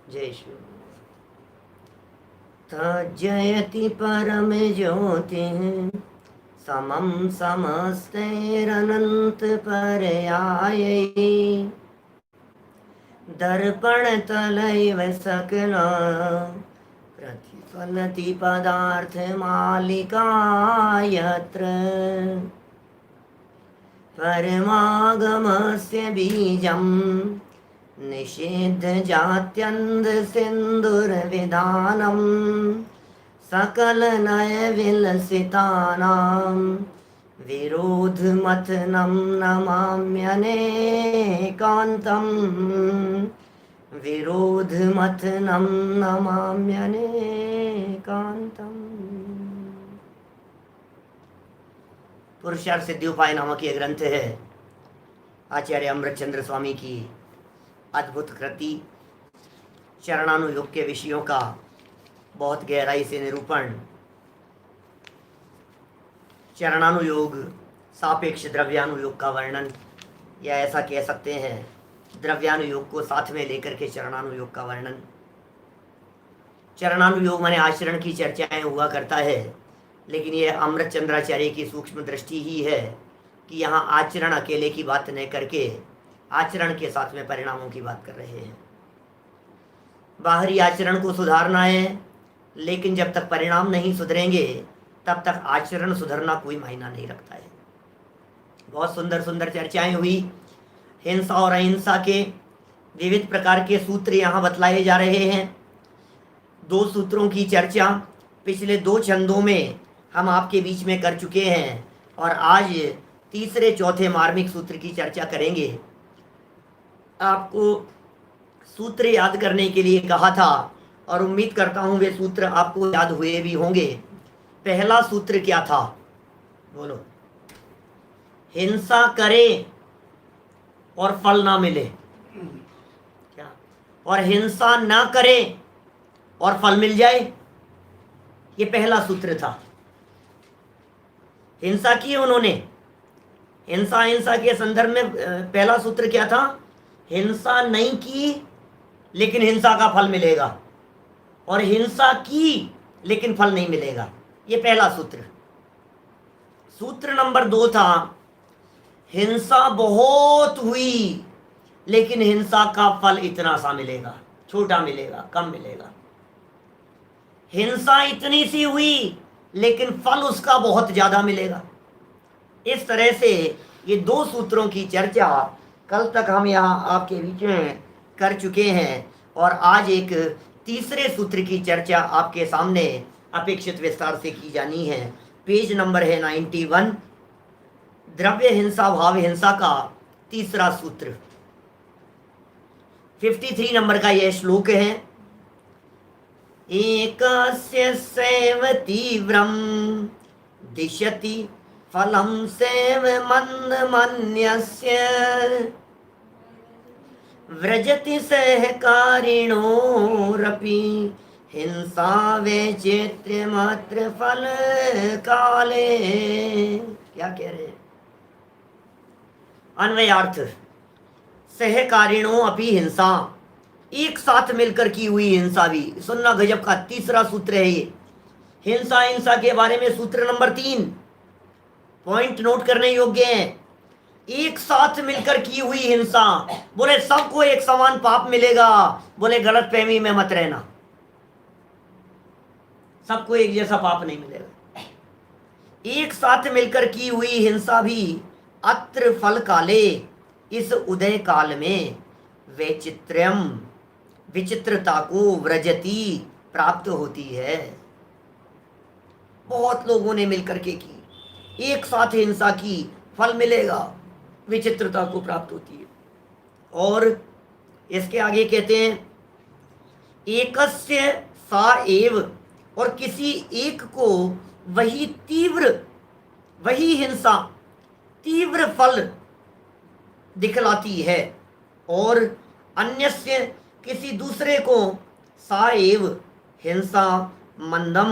जय श्री जयति परम ज्योति समम समस्तैरनंत पर्यायै दर्पण तलैव सकला प्रतिफलति पदार्थ मालिका यत्र परमागमस्य बीजं निषेध जात्यन्ध सिन्दुरविधानं सकल नय विलसितानां विरोधमथनं नमाम्यनेकान्तं विरोधमथनं नमाम्यनेकान्तम्। पुरुषार्थ सिद्धि उपाय नामक ये ग्रंथ है आचार्य अमृतचंद्र स्वामी की अद्भुत कृति। चरणानुयोग के विषयों का बहुत गहराई से निरूपण। चरणानुयोग सापेक्ष द्रव्यानुयोग का वर्णन, या ऐसा कह सकते हैं द्रव्यानुयोग को साथ में लेकर के चरणानुयोग का वर्णन। चरणानुयोग माने आचरण की चर्चाएं हुआ करता है, लेकिन यह अमृतचंद्राचार्य की सूक्ष्म दृष्टि ही है कि यहाँ आचरण अकेले की बात न करके आचरण के साथ में परिणामों की बात कर रहे हैं। बाहरी आचरण को सुधारना है, लेकिन जब तक परिणाम नहीं सुधरेंगे तब तक आचरण सुधरना कोई मायना नहीं रखता है। बहुत सुंदर सुंदर चर्चाएं हुई। हिंसा और अहिंसा के विविध प्रकार के सूत्र यहाँ बतलाए जा रहे हैं। 2 सूत्रों की चर्चा पिछले 2 छंदों में हम आपके बीच में कर चुके हैं, और आज तीसरे चौथे मार्मिक सूत्र की चर्चा करेंगे। आपको सूत्र याद करने के लिए कहा था, और उम्मीद करता हूँ वे सूत्र आपको याद हुए भी होंगे। पहला सूत्र क्या था? बोलो। हिंसा करे और फल ना मिले, क्या? और हिंसा ना करे और फल मिल जाए, ये पहला सूत्र था। हिंसा की उन्होंने। हिंसा के संदर्भ में पहला सूत्र क्या था? हिंसा नहीं की लेकिन हिंसा का फल मिलेगा, और हिंसा की लेकिन फल नहीं मिलेगा, ये पहला सूत्र। सूत्र नंबर 2 था हिंसा बहुत हुई लेकिन हिंसा का फल इतना सा मिलेगा, छोटा मिलेगा, कम मिलेगा। हिंसा इतनी सी हुई लेकिन फल उसका बहुत ज्यादा मिलेगा। इस तरह से ये 2 सूत्रों की चर्चा कल तक हम यहाँ आपके बीच में कर चुके हैं, और आज एक तीसरे सूत्र की चर्चा आपके सामने अपेक्षित विस्तार से की जानी है। पेज नंबर है 91, द्रव्य हिंसा भाव हिंसा का तीसरा सूत्र। 53 नंबर का यह श्लोक है। एकस्य सैव तीव्रं दिशति फलं सैव मंदमन्यस्य व्रजति सहकारिणोरपि हिंसा वैचित्र्यमात्र फल काले। क्या कह रहे हैं? अन्वयार्थ। सहकारिणों अपि हिंसा, एक साथ मिलकर की हुई हिंसा भी। सुनना, गजब का तीसरा सूत्र है ये। हिंसा के बारे में सूत्र नंबर 3, पॉइंट नोट करने योग्य है। एक साथ मिलकर की हुई हिंसा, बोले सबको एक समान पाप मिलेगा, बोले गलत फहमी में मत रहना, सबको एक जैसा पाप नहीं मिलेगा। एक साथ मिलकर की हुई हिंसा भी अत्र फल काले, इस उदय काल में वैचित्र्यम, विचित्रता को व्रजति, प्राप्त होती है। बहुत लोगों ने मिलकर के की, एक साथ हिंसा की, फल मिलेगा, विचित्रता को प्राप्त होती है। और इसके आगे कहते हैं एकस्य सा एव, और किसी एक को वही तीव्र, वही हिंसा तीव्र फल दिखलाती है, और अन्यस्य किसी दूसरे को सा एव हिंसा मंदम,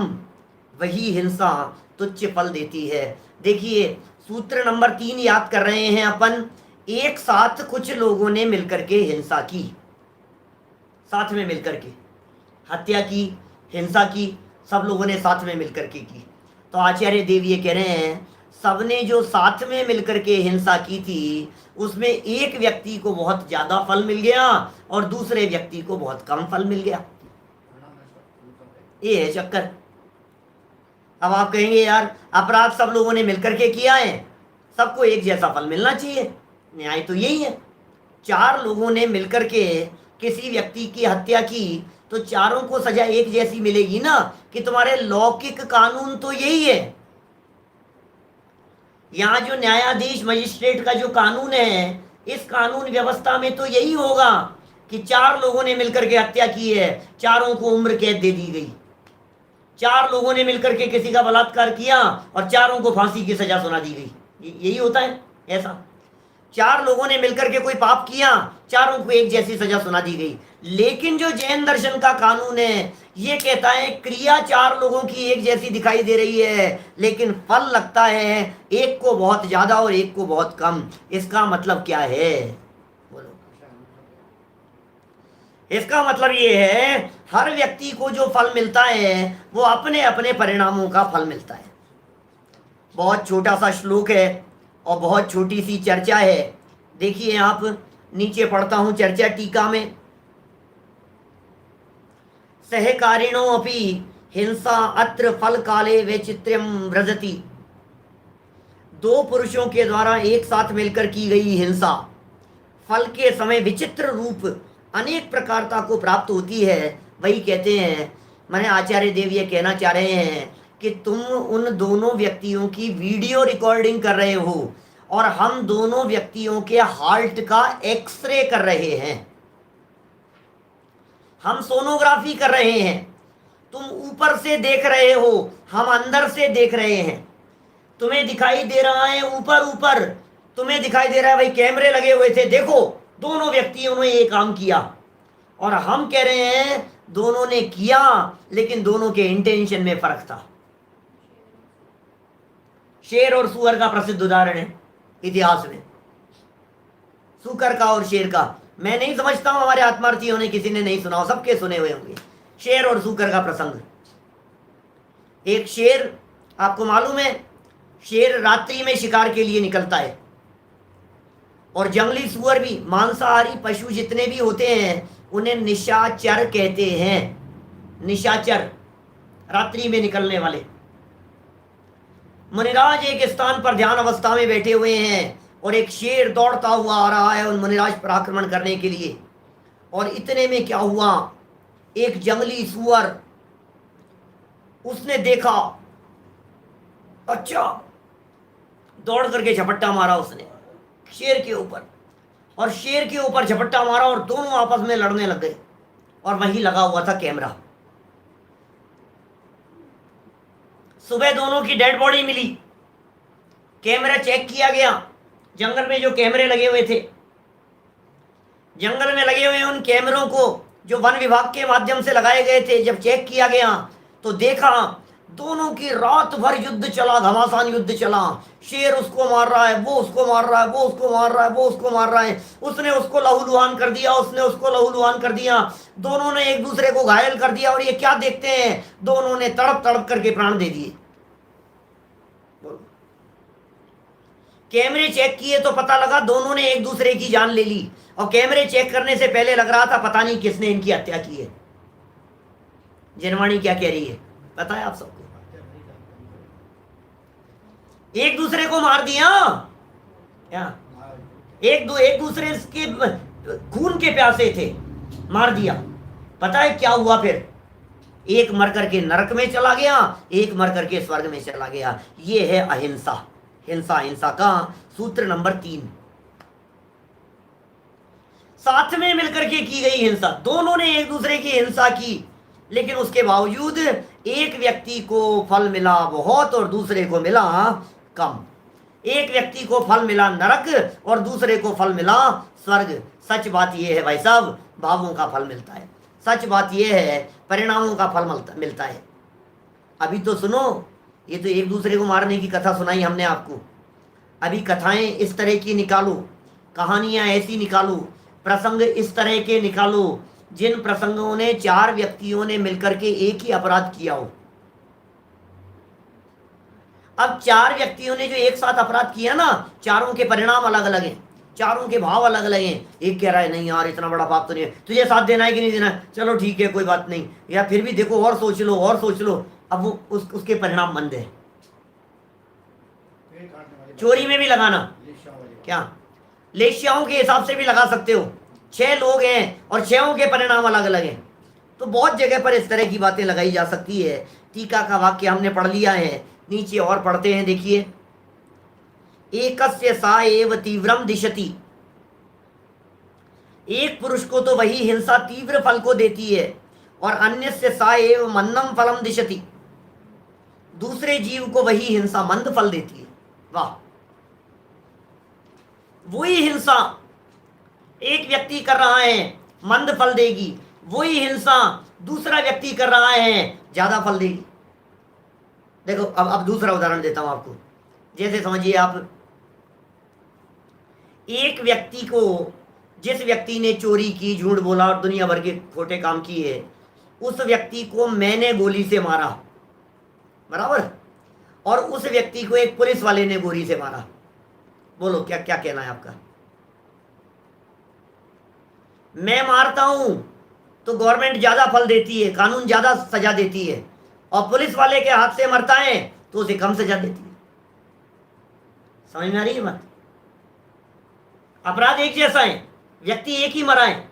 वही हिंसा तुच्छ फल देती है। देखिए सूत्र नंबर 3 याद कर रहे हैं अपन। एक साथ कुछ लोगों ने मिलकर के हिंसा की, साथ में मिलकर के हत्या की, हिंसा की, सब लोगों ने साथ में मिलकर के की। तो आचार्य देव ये कह रहे हैं सबने जो साथ में मिलकर के हिंसा की थी उसमें एक व्यक्ति को बहुत ज्यादा फल मिल गया और दूसरे व्यक्ति को बहुत कम फल मिल गया। ये है चक्कर। अब आप कहेंगे यार अपराध सब लोगों ने मिलकर के किया है, सबको एक जैसा फल मिलना चाहिए, न्याय तो यही है। 4 लोगों ने मिलकर के किसी व्यक्ति की हत्या की तो चारों को सजा एक जैसी मिलेगी ना, कि तुम्हारे लौकिक कानून तो यही है। यहाँ जो न्यायाधीश मजिस्ट्रेट का जो कानून है, इस कानून व्यवस्था में तो यही होगा कि 4 लोगों ने मिलकर के हत्या की है, चारों को उम्र कैद दे दी गई। 4 लोगों ने मिलकर के किसी का बलात्कार किया और चारों को फांसी की सजा सुना दी गई। यही होता है ऐसा। 4 लोगों ने मिलकर के कोई पाप किया, चारों को एक जैसी सजा सुना दी गई। लेकिन जो जैन दर्शन का कानून है ये कहता है क्रिया 4 लोगों की एक जैसी दिखाई दे रही है लेकिन फल लगता है एक को बहुत ज्यादा और एक को बहुत कम। इसका मतलब क्या है? बोलो। इसका मतलब ये है हर व्यक्ति को जो फल मिलता है वो अपने अपने परिणामों का फल मिलता है। बहुत छोटा सा श्लोक है और बहुत छोटी सी चर्चा है। देखिए आप नीचे पढ़ता हूं चर्चा टीका में, सहकारिणो अपि हिंसा अत्र फल काले वैचित्र्यम व्रजति। 2 पुरुषों के द्वारा एक साथ मिलकर की गई हिंसा फल के समय विचित्र रूप अनेक प्रकारता को प्राप्त होती है। वही कहते हैं, मैंने आचार्य देव ये कहना चाह रहे हैं कि तुम उन दोनों व्यक्तियों की वीडियो रिकॉर्डिंग कर रहे हो और हम दोनों व्यक्तियों के हार्ट का एक्सरे कर रहे हैं, हम सोनोग्राफी कर रहे हैं। तुम ऊपर से देख रहे हो, हम अंदर से देख रहे हैं। तुम्हें दिखाई दे रहा है ऊपर ऊपर, तुम्हें दिखाई दे रहा है भाई कैमरे लगे हुए थे, देखो दोनों व्यक्तियों ने ये काम किया। और हम कह रहे हैं दोनों ने किया लेकिन दोनों के इंटेंशन में फर्क था। शेर और सुअर का प्रसिद्ध उदाहरण है इतिहास में, सुकर का और शेर का। मैं नहीं समझता हूं हमारे आत्मार्थियों ने किसी ने नहीं सुना हो, सबके सुने हुए होंगे शेर और सुकर का प्रसंग। एक शेर, आपको मालूम है शेर रात्रि में शिकार के लिए निकलता है और जंगली सुअर भी, मांसाहारी पशु जितने भी होते हैं उन्हें निशाचर कहते हैं। निशाचर, रात्रि में निकलने वाले। मुनिराज एक स्थान पर ध्यान अवस्था में बैठे हुए हैं और एक शेर दौड़ता हुआ आ रहा है उन मुनिराज पर आक्रमण करने के लिए। और इतने में क्या हुआ, एक जंगली सुअर, उसने देखा, अच्छा, दौड़ करके झपट्टा मारा उसने शेर के ऊपर, और शेर के ऊपर झपट्टा मारा और दोनों आपस में लड़ने लग गए। और वहीं लगा हुआ था कैमरा। सुबह दोनों की डेड बॉडी मिली, कैमरा चेक किया गया। जंगल में जो कैमरे लगे हुए थे, जंगल में लगे हुए उन कैमरों को जो वन विभाग के माध्यम से लगाए गए थे, जब चेक किया गया तो देखा दोनों की रात भर युद्ध चला, घमासान युद्ध चला। शेर उसको मार रहा है, वो उसको मार रहा है, वो उसको मार रहा है, वो उसको मार रहा है। उसने उसको लहूलुहान कर दिया, उसने उसको लहूलुहान कर दिया। दोनों ने एक दूसरे को घायल कर दिया। और ये क्या देखते हैं, दोनों ने तड़प तड़प करके प्राण दे दिए। कैमरे चेक किए तो पता लगा दोनों ने एक दूसरे की जान ले ली। और कैमरे चेक करने से पहले लग रहा था पता नहीं किसने इनकी हत्या की है। जनवाणी क्या कह रही है पता है आप सबको? एक दूसरे को मार दिया, क्या एक दूसरे के खून के प्यासे थे, मार दिया। पता है क्या हुआ फिर? एक मर करके नरक में चला गया, एक मर करके स्वर्ग में चला गया। ये है अहिंसा। हिंसा, हिंसा का सूत्र नंबर 3। साथ में मिलकर के की गई हिंसा, दोनों ने एक दूसरे की हिंसा की, लेकिन उसके बावजूद एक व्यक्ति को फल मिला बहुत और दूसरे को मिला कम। एक व्यक्ति को फल मिला नरक और दूसरे को फल मिला स्वर्ग। सच बात यह है भाई साहब, भावों का फल मिलता है। सच बात यह है, परिणामों का फल मिलता है। अभी तो सुनो, ये तो एक दूसरे को मारने की कथा सुनाई हमने आपको। अभी कथाएं इस तरह की निकालो, कहानियां ऐसी निकालो, प्रसंग इस तरह के निकालो जिन प्रसंगों ने 4 व्यक्तियों ने मिलकर के एक ही अपराध किया हो। अब 4 व्यक्तियों ने जो एक साथ अपराध किया ना, चारों के परिणाम अलग अलग हैं, चारों के भाव अलग अलग हैं। एक कह रहा है नहीं यार इतना बड़ा पाप तो नहीं है, तुझे साथ देना है कि नहीं देना है, चलो ठीक है कोई बात नहीं, या फिर भी देखो और सोच लो और सोच लो। अब वो उसके परिणाम मंद है। चोरी में भी लगाना, क्या लेशियाओं के हिसाब से भी लगा सकते हो। 6 लोग हैं और 6 के परिणाम अलग अलग हैं। तो बहुत जगह पर इस तरह की बातें लगाई जा सकती है। टीका का वाक्य हमने पढ़ लिया है, नीचे और पढ़ते हैं, देखिए। एकस्य सा एव तीव्रम दिशति, एक पुरुष को तो वही हिंसा तीव्र फल को देती है, और अन्य से सा एव मंदम फलम दिशति, दूसरे जीव को वही हिंसा मंद फल देती है। वाह, वही हिंसा एक व्यक्ति कर रहा है मंद फल देगी, वही हिंसा दूसरा व्यक्ति कर रहा है ज्यादा फल देगी। देखो अब दूसरा उदाहरण देता हूं आपको। जैसे समझिए आप, एक व्यक्ति को, जिस व्यक्ति ने चोरी की, झूठ बोला और दुनिया भर के खोटे काम किए, उस व्यक्ति को मैंने गोली से मारा, बराबर, और उस व्यक्ति को एक पुलिस वाले ने गोली से मारा। बोलो क्या क्या कहना है आपका? मैं मारता हूं तो गवर्नमेंट ज्यादा फल देती है, कानून ज्यादा सजा देती है, और पुलिस वाले के हाथ से मरता है तो उसे कम सजा देती है। समझ में आ रही है बात? अपराध एक जैसा है, व्यक्ति एक ही मरा है।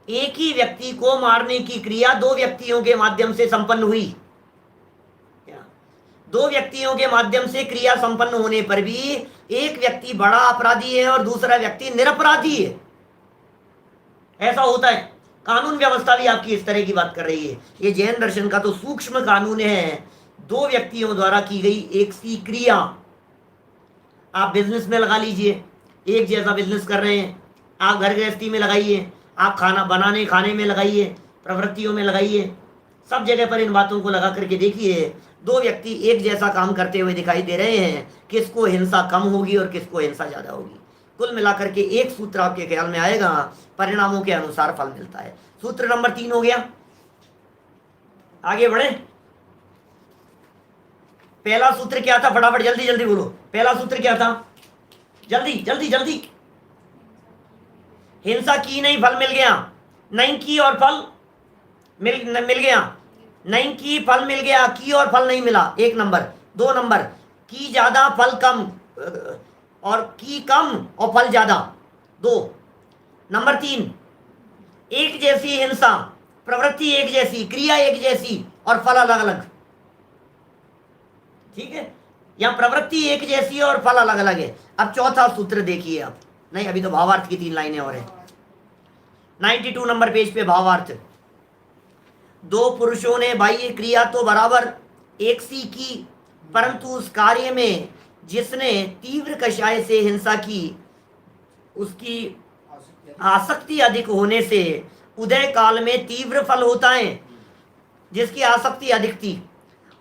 एक ही व्यक्ति को मारने की क्रिया 2 व्यक्तियों के माध्यम से संपन्न हुई। 2 व्यक्तियों के माध्यम से क्रिया संपन्न होने पर भी एक व्यक्ति बड़ा अपराधी है और दूसरा व्यक्ति निरपराधी है। ऐसा होता है। कानून व्यवस्था भी आपकी इस तरह की बात कर रही है। ये जैन दर्शन का तो सूक्ष्म कानून है, 2 व्यक्तियों द्वारा की गई एक सी क्रिया। आप बिजनेस में लगा लीजिए, एक जैसा बिजनेस कर रहे हैं, आप घर गृहस्थी में लगाइए, आप खाना बनाने खाने में लगाइए, प्रवृत्तियों में लगाइए, सब जगह पर इन बातों को लगा करके देखिए। 2 व्यक्ति एक जैसा काम करते हुए दिखाई दे रहे हैं, किसको हिंसा कम होगी और किसको हिंसा ज्यादा होगी। कुल मिलाकर के एक सूत्र आपके ख्याल में आएगा, परिणामों के अनुसार फल मिलता है। सूत्र नंबर 3 हो गया। आगे बढ़े। पहला सूत्र क्या था? फटाफट जल्दी जल्दी बोलो, पहला सूत्र क्या था? जल्दी जल्दी जल्दी। हिंसा की नहीं, फल मिल गया। नहीं की और फल मिल गया। नहीं की, फल मिल गया। की और फल नहीं मिला, 1 नंबर। 2 नंबर, की ज्यादा फल कम, और की कम और फल ज्यादा, 2 नंबर। 3, एक जैसी हिंसा, प्रवृत्ति एक जैसी, क्रिया एक जैसी और फल अलग अलग। ठीक है, यहां प्रवृत्ति एक जैसी और फल अलग अलग है। अब चौथा सूत्र देखिए आप। नहीं, अभी तो भावार्थ की 3 लाइनें और हैं। 92 नंबर पेज पे भावार्थ। 2 पुरुषों ने बाह्य क्रिया तो बराबर एक सी की, परंतु उस कार्य में जिसने तीव्र कषाय से हिंसा की, उसकी आसक्ति अधिक होने से उदय काल में तीव्र फल होता है। जिसकी आसक्ति अधिक थी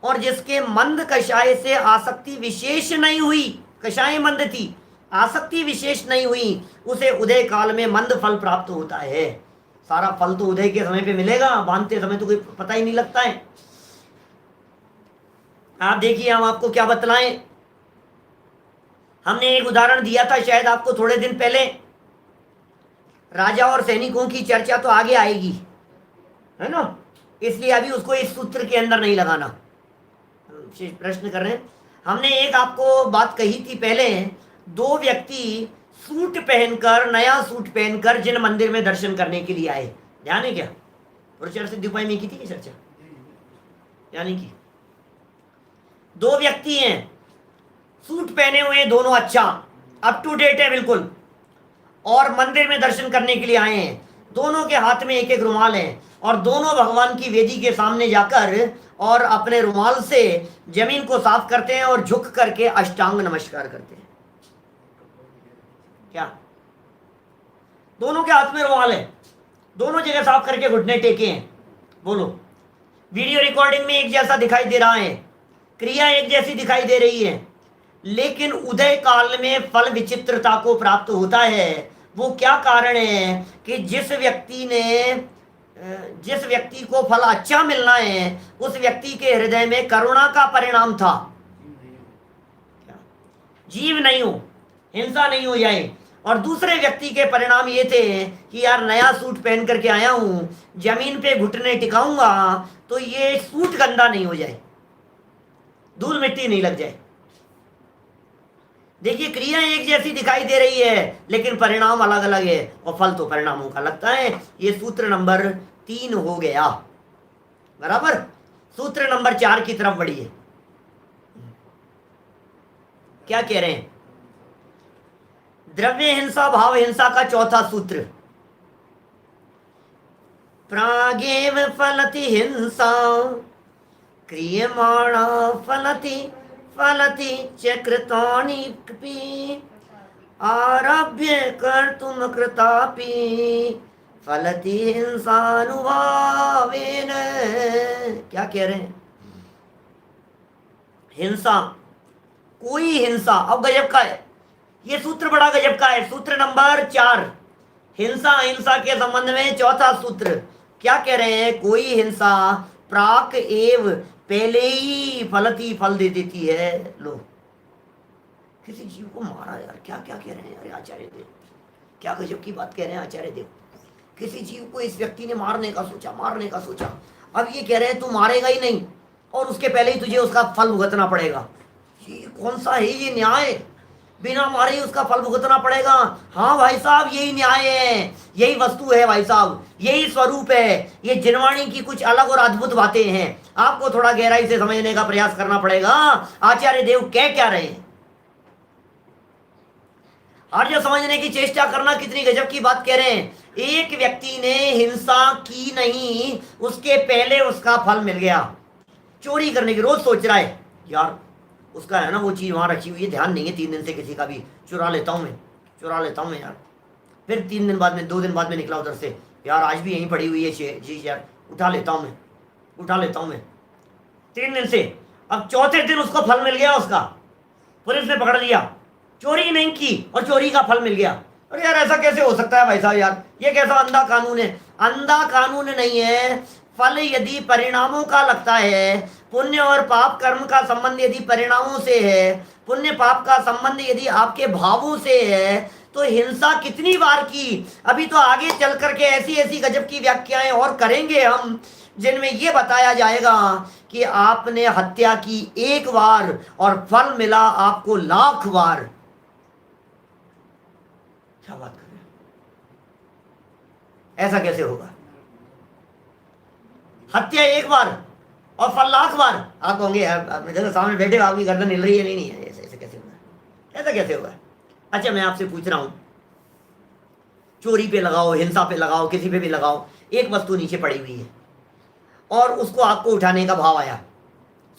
और जिसके मंद कषाय से आसक्ति विशेष नहीं हुई, कषाय मंद थी, आसक्ति विशेष नहीं हुई, उसे उदय काल में मंद फल प्राप्त होता है। सारा फल तो उदय के समय पे मिलेगा, बांधते समय तो कोई पता ही नहीं लगता है। आप देखिए, हम आपको क्या बतलाएं। हमने एक उदाहरण दिया था शायद आपको थोड़े दिन पहले। राजा और सैनिकों की चर्चा तो आगे आएगी, है ना, इसलिए अभी उसको इस सूत्र के अंदर नहीं लगाना। प्रश्न कर रहे हैं। हमने एक आपको बात कही थी पहले, 2 व्यक्ति सूट पहनकर, नया सूट पहनकर जिन मंदिर में दर्शन करने के लिए आए, ध्यान है क्या? पुरुषार्थ सिद्धि उपाय में की थी चर्चा, यानी कि 2 व्यक्ति हैं, सूट पहने हुए, दोनों अच्छा अप टू डेट है बिल्कुल, और मंदिर में दर्शन करने के लिए आए हैं। दोनों के हाथ में एक एक रुमाल है और दोनों भगवान की वेदी के सामने जाकर और अपने रुमाल से जमीन को साफ करते हैं और झुक करके अष्टांग नमस्कार करते हैं। क्या? दोनों के हाथ में रुमाल है, दोनों जगह साफ करके घुटने टेके हैं। बोलो, वीडियो रिकॉर्डिंग में एक जैसा दिखाई दे रहा है, क्रिया एक जैसी दिखाई दे रही है, लेकिन उदय काल में फल विचित्रता को प्राप्त होता है। वो क्या कारण है कि जिस व्यक्ति ने जिस व्यक्ति को फल अच्छा मिलना है उस व्यक्ति के हृदय में करुणा का परिणाम था, जीव नहीं हो, हिंसा नहीं हो जाए। और दूसरे व्यक्ति के परिणाम ये थे कि यार नया सूट पहन करके आया हूं, जमीन पे घुटने टिकाऊंगा तो ये सूट गंदा नहीं हो जाए, धूल मिट्टी नहीं लग जाए। देखिए क्रिया एक जैसी दिखाई दे रही है लेकिन परिणाम अलग अलग है, और फल तो परिणामों का लगता है। ये सूत्र नंबर 3 हो गया, बराबर। सूत्र नंबर 4 की तरफ बढ़िए। क्या कह रहे हैं? द्रव्य हिंसा भाव हिंसा का चौथा सूत्र, प्रागेव फलति हिंसा क्रियमाणा फलति फलति चक्रतानि कपि आरभ्य कर्तुम कृतापि फलति हिंसानुभावेन। क्या कह रहे हैं? हिंसा, कोई हिंसा, अब गजब का है ये सूत्र, बड़ा गजब का है। सूत्र नंबर 4, हिंसा अहिंसा के संबंध में चौथा सूत्र। क्या कह रहे हैं? कोई हिंसा प्राक एव, पहले ही फलती, फल दे देती है। लो, किसी जीव को मारा यार, क्या क्या कह रहे हैं? अरे आचार्य देव, क्या गजब की बात कह रहे हैं आचार्य देव। किसी जीव को इस व्यक्ति ने मारने का सोचा, मारने का सोचा, अब ये कह रहे हैं तू मारेगा ही नहीं और उसके पहले ही तुझे उसका फल भुगतना पड़ेगा। ये कौन सा है ये न्याय? बिना मारे ही उसका फल भुगतना पड़ेगा। हाँ भाई साहब, यही न्याय है, यही वस्तु है भाई साहब, यही स्वरूप है। ये जिनवाणी की कुछ अलग और अद्भुत बातें हैं, आपको थोड़ा गहराई से समझने का प्रयास करना पड़ेगा आचार्य देव कह क्या रहे हैं। और जो समझने की चेष्टा करना, कितनी गजब की बात कह रहे हैं। एक व्यक्ति ने हिंसा की नहीं, उसके पहले उसका फल मिल गया। चोरी करने की रोज सोच रहा है यार उसका है ना वो चीज़ वहाँ रखी हुई है, ध्यान नहीं है, 3 दिन से किसी का भी, चुरा लेता हूँ मैं, चुरा लेता हूँ मैं यार। फिर 3 दिन बाद में, 2 दिन बाद में निकला उधर से, यार आज भी यहीं पड़ी हुई है चीज़ यार, उठा लेता हूँ मैं, उठा लेता हूँ मैं। 3 दिन से, अब चौथे दिन उसको फल मिल गया, उसका पुलिस ने पकड़ लिया, चोरी नहीं की और चोरी का फल मिल गया। अरे यार ऐसा कैसे हो सकता है भाई साहब यार, ये कैसा अंधा कानून है? अंधा कानून नहीं है। फल यदि परिणामों का लगता है, पुण्य और पाप कर्म का संबंध यदि परिणामों से है, पुण्य पाप का संबंध यदि आपके भावों से है, तो हिंसा कितनी बार की। अभी तो आगे चल करके ऐसी ऐसी गजब की व्याख्याएं और करेंगे हम, जिनमें यह बताया जाएगा कि आपने हत्या की 1 बार और फल मिला आपको 1,00,000 बार। क्या बात कर रहे हैं? ऐसा कैसे होगा? हत्या 1 बार और फल 1,00,000 बार। आप कहोगे यार सामने बैठे आपकी गर्दन हिल रही है, नहीं है, ऐसे कैसे होगा? ऐसा कैसे होगा? अच्छा मैं आपसे पूछ रहा हूं, चोरी पे लगाओ, हिंसा पे लगाओ, किसी पे भी लगाओ, एक वस्तु नीचे पड़ी हुई है और उसको आपको उठाने का भाव आया,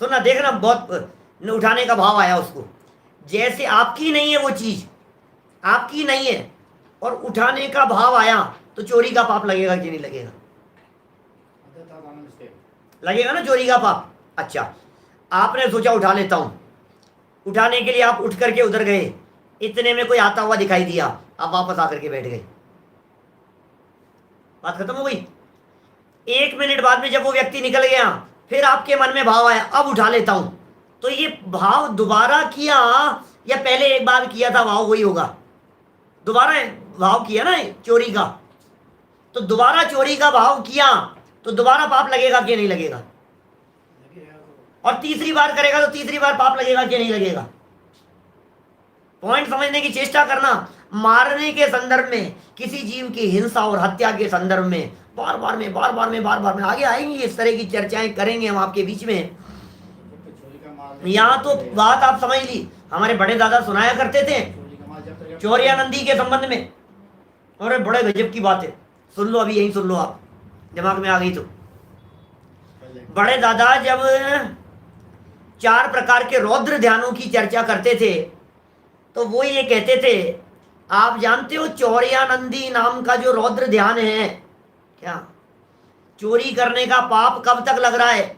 सुनना देखना, बहुत उठाने का भाव आया उसको, जैसे आपकी नहीं है वो चीज, आपकी नहीं है और उठाने का भाव आया, तो चोरी का पाप लगेगा कि नहीं लगेगा? लगेगा ना चोरी का पाप। अच्छा, आपने सोचा उठा लेता हूं, उठाने के लिए आप उठ करके उधर गए, इतने में कोई आता हुआ दिखाई दिया, आप वापस आकर के बैठ गए, बात खत्म हो गई। 1 मिनट बाद में जब वो व्यक्ति निकल गया, फिर आपके मन में भाव आया अब उठा लेता हूं, तो ये भाव दोबारा किया या पहले एक बार किया था भाव वही होगा? दोबारा भाव किया ना चोरी का, तो दोबारा चोरी का भाव किया तो दोबारा पाप लगेगा कि नहीं लगेगा? और तीसरी बार करेगा तो तीसरी बार पाप लगेगा कि नहीं लगेगा? पॉइंट समझने की चेष्टा करना। मारने के संदर्भ में, किसी जीव की हिंसा और हत्या के संदर्भ में बार बार में आगे आएंगी, इस तरह की चर्चाएं करेंगे हम आपके बीच में। यहाँ तो बात आप समझ ली, हमारे बड़े दादा सुनाया करते थे चौरियानंदी के संबंध में, और बड़े गजब की बात है, सुन लो, अभी यही सुन लो, आप दिमाग में आ गई तो। बड़े दादा जब 4 प्रकार के रौद्र ध्यानों की चर्चा करते थे, तो वो ये कहते थे, आप जानते हो चौरियानंदी नाम का जो रौद्र ध्यान है, क्या चोरी करने का पाप कब तक लग रहा है?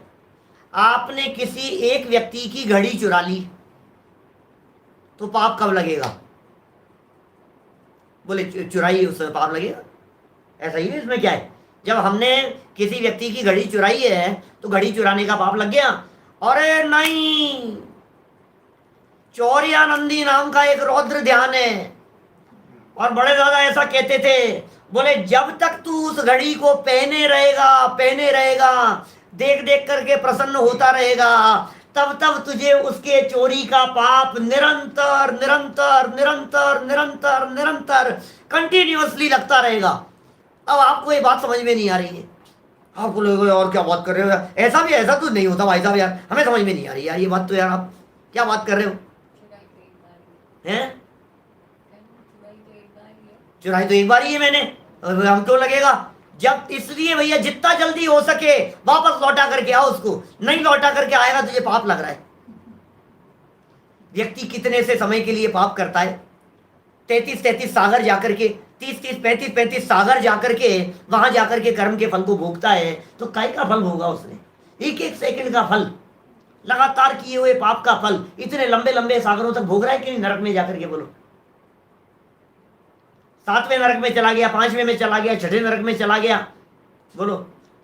आपने किसी एक व्यक्ति की घड़ी चुरा ली तो पाप कब लगेगा? बोले चुराई उसमें पाप लगेगा? ऐसा ही है, इसमें क्या है? जब हमने किसी व्यक्ति की घड़ी चुराई है तो घड़ी चुराने का पाप लग गया? अरे नहीं, चौरियानंदी नाम का एक रौद्र ध्यान है और बड़े दादा ऐसा कहते थे, बोले जब तक तू उस घड़ी को पहने रहेगा, देख देख करके प्रसन्न होता रहेगा, तब तब तुझे उसके चोरी का पाप निरंतर निरंतर निरंतर निरंतर निरंतर कंटिन्यूअसली लगता रहेगा। अब आपको ये बात समझ में नहीं आ रही है, आपको लोग और क्या बात कर रहे हो, ऐसा तो नहीं होता भाई साहब, यार हमें समझ में नहीं आ रही यार ये बात, तो यार आप क्या बात कर रहे हो हैं? चुराई तो एक बार ही है मैंने, हम क्यों लगेगा? जब इसलिए भैया जितना जल्दी हो सके वापस लौटा करके आओ उसको, नहीं लौटा करके आएगा तुझे पाप लग रहा है। व्यक्ति कितने से समय के लिए पाप करता है? 33 सागर जाकर के, 30 35 सागर जाकर के, वहां जाकर के कर्म के फल को भोगता है, तो काय का फल भोगा उसने? एक एक सेकंड का फल, लगातार किए हुए पाप का फल इतने लंबे लंबे सागरों तक भोग रहा है कि नहीं? नरक में जाकर के बोलो, 7वें नरक में चला गया, 5वें में चला गया, 6ठे नरक में चला गया, बोलो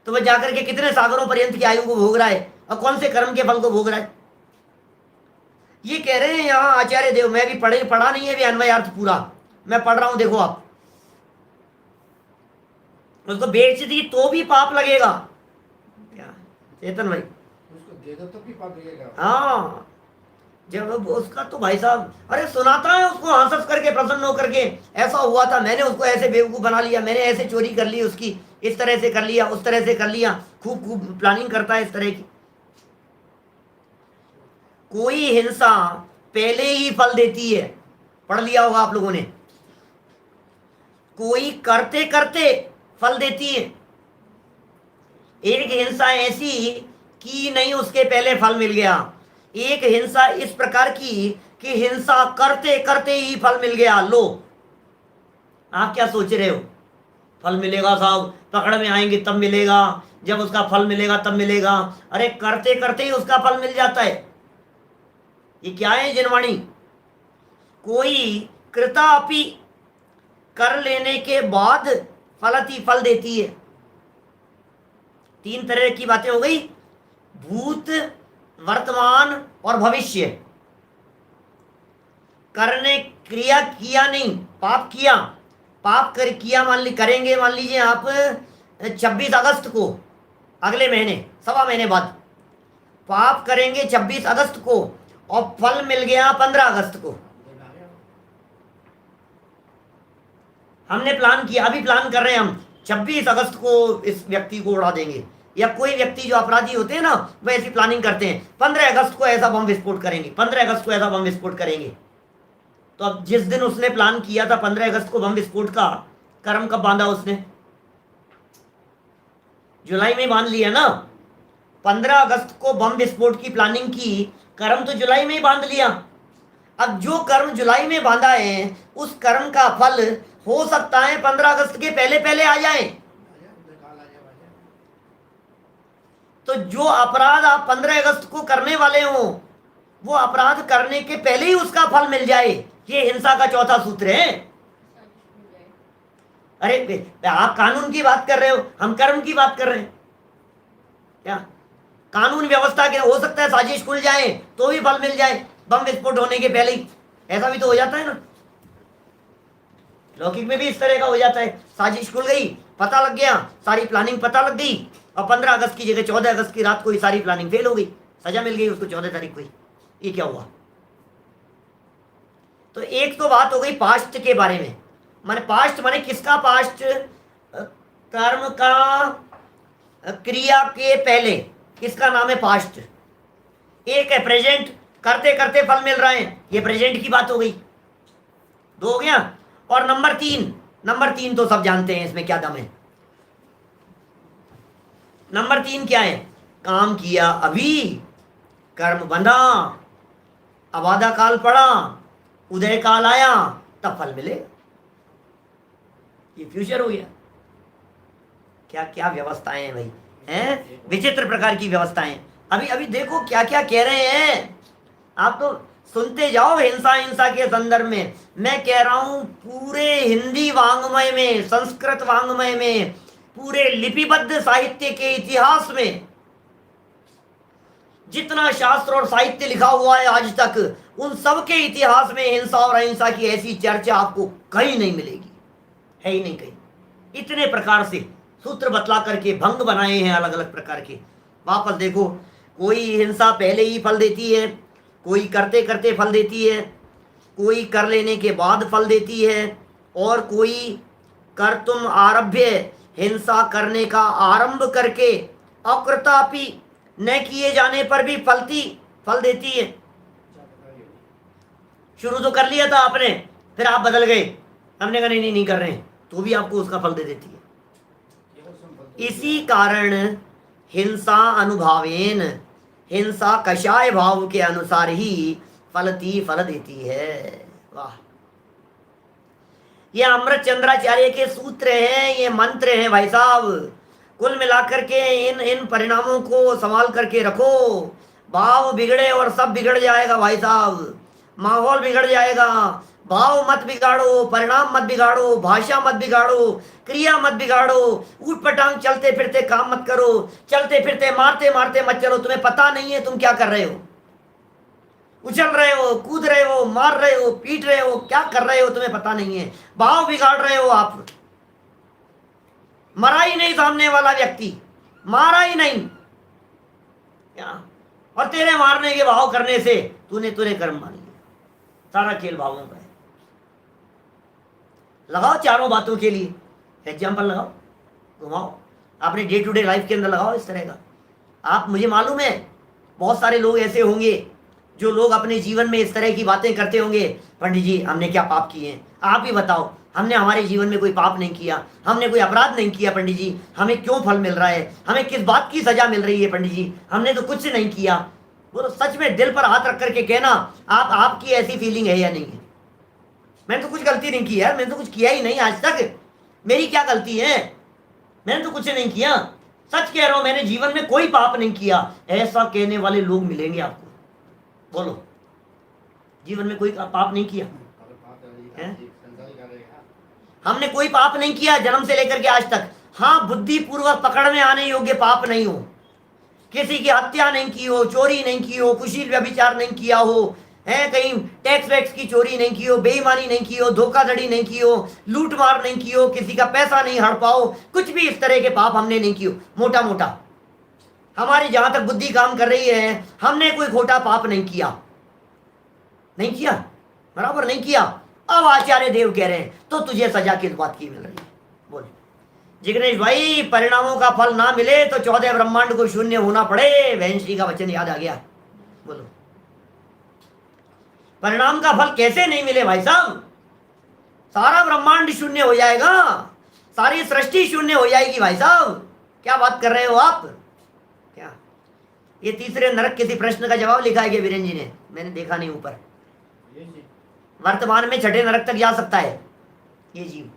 तो वह जाकर के कितने सागरों पर्यंत की आयु को भोग रहा है और कौन से कर्म के फल को भोग रहा है? ये कह रहे हैं यहाँ आचार्य देव, मैं भी पढ़ा नहीं है भी अन्वयार्थ पूरा, मैं पढ़ रहा हूं, देखो आप, उसको बेच दी तो भी पाप लगेगा क्या चेतन भाई? उसको दे दो तो भी पाप लगेगा। हाँ, जब उसका तो भाई साहब, अरे सुनाता है उसको हंस हंस करके, प्रसन्न होकर के, ऐसा हुआ था, मैंने उसको ऐसे बेवकूफ बना लिया, मैंने ऐसे चोरी कर ली उसकी, इस तरह से कर लिया, उस तरह से कर लिया, खूब खूब प्लानिंग करता है इस तरह की। कोई हिंसा पहले ही फल देती है, पढ़ लिया होगा आप लोगों ने, कोई करते करते फल देती है। एक हिंसा ऐसी कि नहीं उसके पहले फल मिल गया, एक हिंसा इस प्रकार की कि हिंसा करते करते ही फल मिल गया। लो, आप क्या सोच रहे हो फल मिलेगा साहब, पकड़ में आएंगे तब मिलेगा, जब उसका फल मिलेगा तब मिलेगा? अरे करते करते ही उसका फल मिल जाता है। ये क्या है जिनवाणी? कोई कृता अपि, कर लेने के बाद फलती फल देती है। 3 तरह की बातें हो गई, भूत, वर्तमान और भविष्य। करने, क्रिया किया नहीं, पाप किया, किया करेंगे मान लीजिए आप 26 अगस्त को, अगले महीने, सवा महीने बाद पाप करेंगे 26 अगस्त को और फल मिल गया 15 अगस्त को। हमने प्लान किया, अभी प्लान कर रहे हैं हम 26 अगस्त को इस व्यक्ति को उड़ा देंगे, या कोई व्यक्ति जो अपराधी होते हैं ना वो ऐसी प्लानिंग करते हैं, 15 अगस्त को ऐसा बम विस्फोट करेंगे, 15 अगस्त को ऐसा बम विस्फोट करेंगे। तो अब जिस दिन उसने प्लान किया था 15 अगस्त को बम विस्फोट का, कर्म कब बांधा उसने? जुलाई में बांध लिया ना। 15 अगस्त को बम विस्फोट की प्लानिंग की, कर्म तो जुलाई में ही बांध लिया। अब जो कर्म जुलाई में बांधा है उस कर्म का फल हो सकता है 15 अगस्त के पहले पहले आ जाए। तो जो अपराध आप 15 अगस्त को करने वाले हो वो अपराध करने के पहले ही उसका फल मिल जाए, ये हिंसा का चौथा सूत्र है। अरे आप कानून की बात कर रहे हो, हम कर्म की बात कर रहे हैं क्या? कानून व्यवस्था के हो सकता है साजिश खुल जाए तो भी फल मिल जाए बम विस्फोट होने के पहले ही, ऐसा भी तो हो जाता है ना। लौकिक में भी इस तरह का हो जाता है, साजिश खुल गई, पता लग गया, सारी प्लानिंग पता लग गई और 15 अगस्त की जगह 14 अगस्त की रात को ही सारी प्लानिंग फेल हो गई, सजा मिल गई उसको 14 तारीख को ही। ये क्या हुआ? तो एक तो बात हो गई पास्ट के बारे में, माने पास्ट माने किसका पास्ट? कर्म का, क्रिया के पहले, किसका नाम है पास्ट। एक है प्रेजेंट, करते करते फल मिल रहे हैं, ये प्रेजेंट की बात हो गई, 2 हो गया। और नंबर 3 तो सब जानते हैं इसमें क्या दम है। नंबर 3 क्या है? काम किया अभी, कर्म बंधा, अबाधा काल पड़ा, उदय काल आया, तब फल मिले, ये फ्यूचर हो गया। क्या क्या व्यवस्थाएं हैं भाई, हैं? विचित्र प्रकार की व्यवस्थाएं। अभी अभी देखो क्या क्या कह रहे हैं, आप तो सुनते जाओ हिंसा के संदर्भ में। मैं कह रहा हूं पूरे हिंदी वांग्मय में, संस्कृत वांग्मय में पूरे लिपिबद्ध साहित्य के इतिहास में जितना शास्त्र और साहित्य लिखा हुआ है आज तक, उन सब के इतिहास में हिंसा और अहिंसा की ऐसी चर्चा आपको कहीं नहीं मिलेगी, है ही नहीं कहीं। इतने प्रकार से सूत्र बतला करके भंग बनाए हैं अलग अलग प्रकार के। वापस देखो, कोई हिंसा पहले ही फल देती है, कोई करते करते फल देती है, कोई कर लेने के बाद फल देती है, और कोई कर तुम आरभ्य, हिंसा करने का आरंभ करके अकृतापि न किए जाने पर भी फल देती है। शुरू तो कर लिया था आपने, फिर आप बदल गए, हमने कहा नहीं नहीं कर रहे हैं, तो भी आपको उसका फल दे देती है। इसी कारण हिंसा अनुभावेन, हिंसा कषाय भाव के अनुसार ही फल देती है। वाह, ये अमृत चंद्राचार्य के सूत्र हैं, ये मंत्र हैं भाई साहब। कुल मिलाकर के इन परिणामों को संभाल करके रखो। भाव बिगड़े और सब बिगड़ जाएगा भाई साहब, माहौल बिगड़ जाएगा। भाव मत बिगाड़ो, परिणाम मत बिगाड़ो, भाषा मत बिगाड़ो, क्रिया मत बिगाड़ो, ऊट पटांग चलते फिरते काम मत करो, चलते फिरते मारते मारते मत चलो। तुम्हें पता नहीं है तुम क्या कर रहे हो, उछल रहे हो, कूद रहे हो, मार रहे हो, पीट रहे हो, क्या कर रहे हो तुम्हें पता नहीं है। भाव बिगाड़ रहे हो आप। मरा ही नहीं सामने वाला व्यक्ति, मारा ही नहीं क्या, और तेरे मारने के भाव करने से तूने कर्म मान लिया। सारा खेल भावों का है। लगाओ चारों बातों के लिए एग्जाम्पल लगाओ, घुमाओ, अपने डे टू डे लाइफ के अंदर लगाओ इस तरह का। आप, मुझे मालूम है बहुत सारे लोग ऐसे होंगे जो लोग अपने जीवन में इस तरह की बातें करते होंगे, पंडित जी हमने क्या पाप किए हैं, आप ही बताओ। हमने हमारे जीवन में कोई पाप नहीं किया, हमने कोई अपराध नहीं किया पंडित जी, हमें क्यों फल मिल रहा है, हमें किस बात की सजा मिल रही है पंडित जी, हमने तो कुछ नहीं किया। बोलो सच में दिल पर हाथ रख करके कहना, आपकी ऐसी फीलिंग है या नहीं है? मैंने तो कुछ गलती नहीं की यार, मैंने तो कुछ किया ही नहीं आज तक, मेरी क्या गलती है, मैंने तो कुछ नहीं किया, सच कह रहा हूं मैंने जीवन में कोई पाप नहीं किया। ऐसा कहने वाले लोग मिलेंगे आपको। बोलो, जीवन में कोई पाप नहीं किया है? हमने कोई पाप नहीं किया जन्म से लेकर के आज तक। हाँ, बुद्धि पूर्वक पकड़ में आने योग्य पाप नहीं हो, किसी की हत्या नहीं की हो, चोरी नहीं की हो, कुशील व्यभिचार नहीं किया हो, है कहीं टैक्स वैक्स की चोरी नहीं की हो, बेईमानी नहीं की हो, धोखाधड़ी नहीं की हो, लूट मार नहीं की हो, किसी का पैसा नहीं हड़पाओ, कुछ भी इस तरह के पाप हमने नहीं किए। मोटा मोटा हमारी जहां तक बुद्धि काम कर रही है, हमने कोई खोटा पाप नहीं किया, बराबर नहीं किया। अब आचार्य देव कह रहे हैं तो तुझे सजा किस बात की मिल रही है? बोल जिग्नेश भाई, परिणामों का फल ना मिले तो 14 ब्रह्मांड को शून्य होना पड़े। वैंशी का वचन याद आ गया। बोलो, परिणाम का फल कैसे नहीं मिले भाई साहब? सारा ब्रह्मांड शून्य हो जाएगा, सारी सृष्टि शून्य हो जाएगी भाई साहब। क्या बात कर रहे हो आप? क्या ये तीसरे नरक किसी प्रश्न का जवाब लिखा है क्या वीरेंद्र जी ने? मैंने देखा नहीं ऊपर। वर्तमान में छठे नरक तक जा सकता है ये जीव,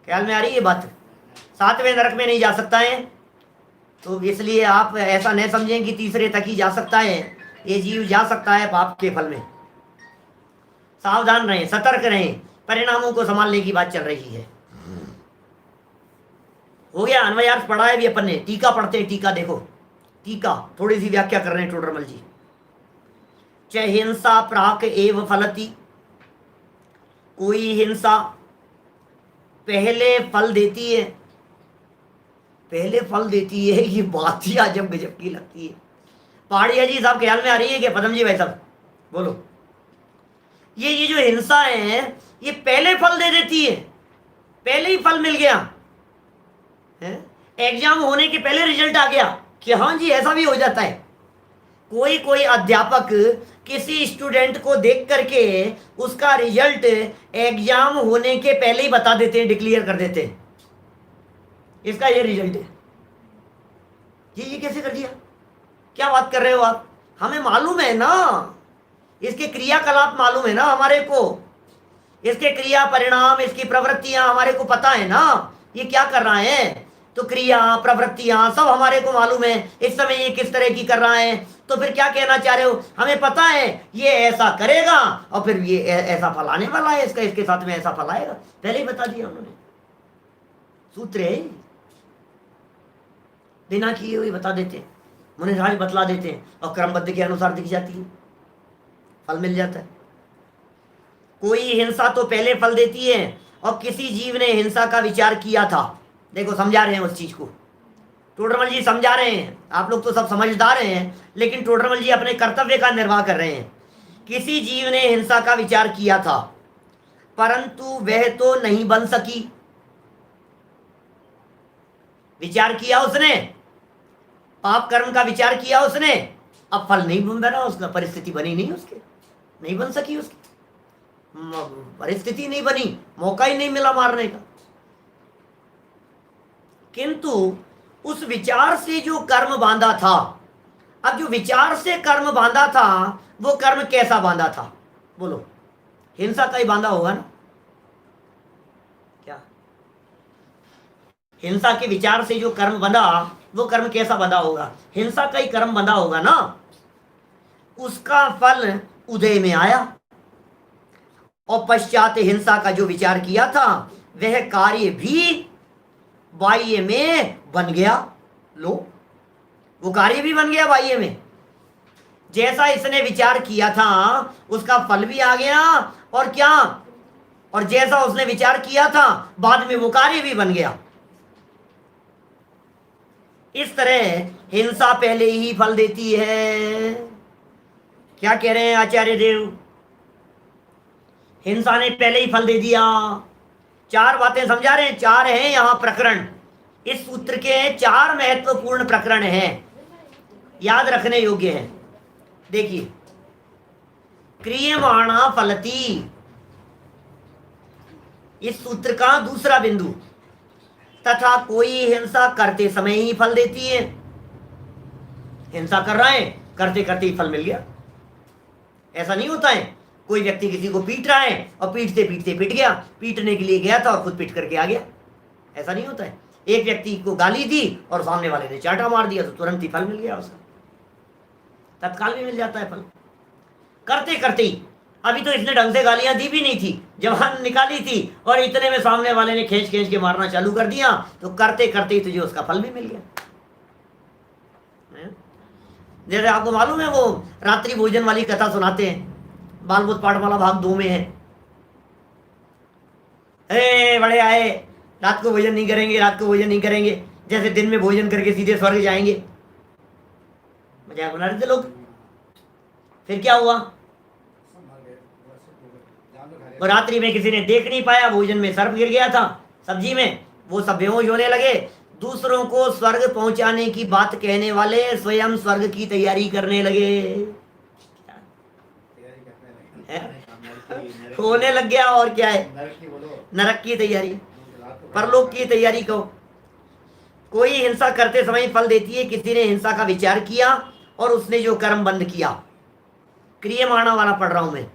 ख्याल में आ रही है बात? 7वें नरक में नहीं जा सकता है, तो इसलिए आप ऐसा नहीं समझें कि तीसरे तक ही जा सकता है। ये जीव जा सकता है पाप के फल में। सावधान रहें, सतर्क रहें, परिणामों को संभालने की बात चल रही है। हो गया, अन्वयार्थ पढ़ा है भी अपन ने। टीका पढ़ते हैं, टीका देखो, टीका थोड़ी सी व्याख्या कर रहे हैं टोडरमल जी। च हिंसा प्राक एव फलती, कोई हिंसा पहले फल देती है, पहले फल देती है। ये बात ही अजब गजब की लगती है। पहाड़िया जी साहब ख्याल में आ रही है क्या? पदम जी भाई साहब बोलो, ये जो हिंसा है ये पहले फल दे देती है, पहले ही फल मिल गया है? एग्जाम होने के पहले रिजल्ट आ गया कि हाँ जी ऐसा भी हो जाता है। कोई अध्यापक किसी स्टूडेंट को देख करके उसका रिजल्ट एग्जाम होने के पहले ही बता देते हैं, डिक्लेयर कर देते हैं, इसका ये रिजल्ट है। ये कैसे कर दिया? क्या बात कर रहे हो आप? हमें मालूम है ना, इसके क्रियाकलाप मालूम है ना हमारे को, इसके क्रिया परिणाम, इसकी प्रवृत्तियां हमारे को पता है ना, ये क्या कर रहा है। तो क्रिया प्रवृत्तियां सब हमारे को मालूम है, इस समय ये किस तरह की कर रहा है। तो फिर क्या कहना चाह रहे हो? हमें पता है ये ऐसा करेगा और फिर ये ऐसा फल आने वाला है, इसका इसके साथ में ऐसा फल आएगा, पहले ही बता दिया उन्होंने। सूत्र है, बिना किए हुए बता देते हैं, मुनिराज बतला देते हैं और क्रमबद्ध के अनुसार दिख जाती है, फल मिल जाता है। कोई हिंसा तो पहले फल देती है और किसी जीव ने हिंसा का विचार किया था। देखो समझा रहे हैं उस चीज को, टोडरमल जी समझा रहे हैं, आप लोग तो सब समझदार हैं, लेकिन टोडरमल जी अपने कर्तव्य का निर्वाह कर रहे हैं। किसी जीव ने हिंसा का विचार किया था परंतु वह तो नहीं बन सकी। विचार किया उसने, पाप कर्म का विचार किया उसने, अब फल नहीं बना उसका, परिस्थिति बनी नहीं उसके, नहीं बन सकी उसकी, परिस्थिति नहीं बनी, मौका ही नहीं मिला मारने का। किंतु उस विचार से जो कर्म बांधा था, अब जो विचार से कर्म बांधा था वो कर्म कैसा बांधा था? बोलो, हिंसा का ही बांधा होगा ना? क्या हिंसा के विचार से जो कर्म बंधा वो कर्म कैसा बंधा होगा? हिंसा का ही कर्म बंधा होगा ना। उसका फल उदय में आया और पश्चात हिंसा का जो विचार किया था वह कार्य भी बाह्य में बन गया। लो, वो कार्य भी बन गया बाह्य में। जैसा इसने विचार किया था उसका फल भी आ गया, और क्या, और जैसा उसने विचार किया था बाद में वो कार्य भी बन गया। इस तरह हिंसा पहले ही फल देती है। क्या कह रहे हैं आचार्य देव? हिंसा ने पहले ही फल दे दिया। चार बातें समझा रहे हैं, चार हैं यहां प्रकरण। इस सूत्र के चार महत्वपूर्ण प्रकरण हैं, याद रखने योग्य हैं। देखिए, क्रियमाणा फलती, इस सूत्र का दूसरा बिंदु, तथा कोई हिंसा करते समय ही फल देती है। हिंसा कर रहा है, करते करते ही फल मिल गया। ऐसा नहीं होता है कोई व्यक्ति किसी को पीट रहा है और पीटते पीटते पिट गया, पीटने के लिए गया था और खुद पिट करके आ गया, ऐसा नहीं होता है। एक व्यक्ति को गाली दी और सामने वाले ने चाटा मार दिया तो तुरंत ही फल मिल गया उसका, तत्काल भी मिल जाता है फल, करते करते ही। अभी तो इसने ढंग से गालियां दी भी नहीं थी, जवान निकाली थी और इतने में सामने वाले ने खींच खींच के मारना चालू कर दिया, तो करते करते ही तुझे उसका फल भी मिल गया। जैसे आपको मालूम है वो रात्रि भोजन वाली कथा सुनाते हैं, बालबुद्ध पाठमाला भाग 2 में है। अरे बड़े आए, रात को भोजन नहीं करेंगे, रात को भोजन नहीं करेंगे, जैसे दिन में भोजन करके सीधे स्वर्ग जाएंगे। मजाक बना रहे थे लोग। फिर क्या हुआ? और रात्रि में किसी ने देख नहीं पाया, भोजन में सर्प गिर गया था सब्जी में, वो सब बेहोश होने लगे। दूसरों को स्वर्ग पहुंचाने की बात कहने वाले स्वयं स्वर्ग की तैयारी करने लगे। होने लग गया, और क्या है, नरक की तैयारी, परलोक की तैयारी को। कोई हिंसा करते समय फल देती है, किसी ने हिंसा का विचार किया और उसने जो कर्म बंद किया, क्रियमाणा वाला पढ़ रहा हूं मैं,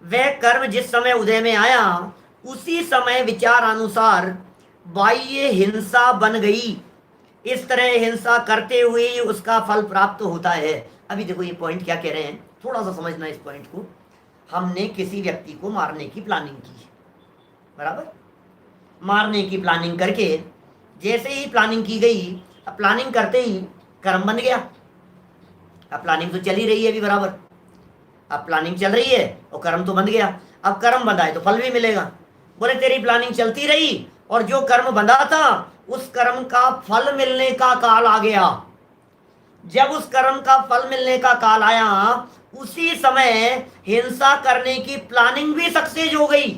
वह कर्म जिस समय उदय में आया उसी समय विचार अनुसार बाह्य हिंसा बन गई। इस तरह हिंसा करते हुए उसका फल प्राप्त होता है। अभी देखो ये पॉइंट क्या कह रहे हैं, थोड़ा सा समझना इस पॉइंट को। हमने किसी व्यक्ति को मारने की प्लानिंग की, बराबर, मारने की प्लानिंग करके जैसे ही प्लानिंग की गई, अब प्लानिंग करते ही कर्म बन गया। अब प्लानिंग तो चल ही रही है अभी बराबर, अब प्लानिंग चल रही है और कर्म तो बंध गया। अब कर्म बंधा है तो फल भी मिलेगा। बोले तेरी प्लानिंग चलती रही और जो कर्म बंधा था उस कर्म का फल मिलने का काल आ गया। जब उस कर्म का फल मिलने का काल आया उसी समय हिंसा करने की प्लानिंग भी सक्सेस हो गई।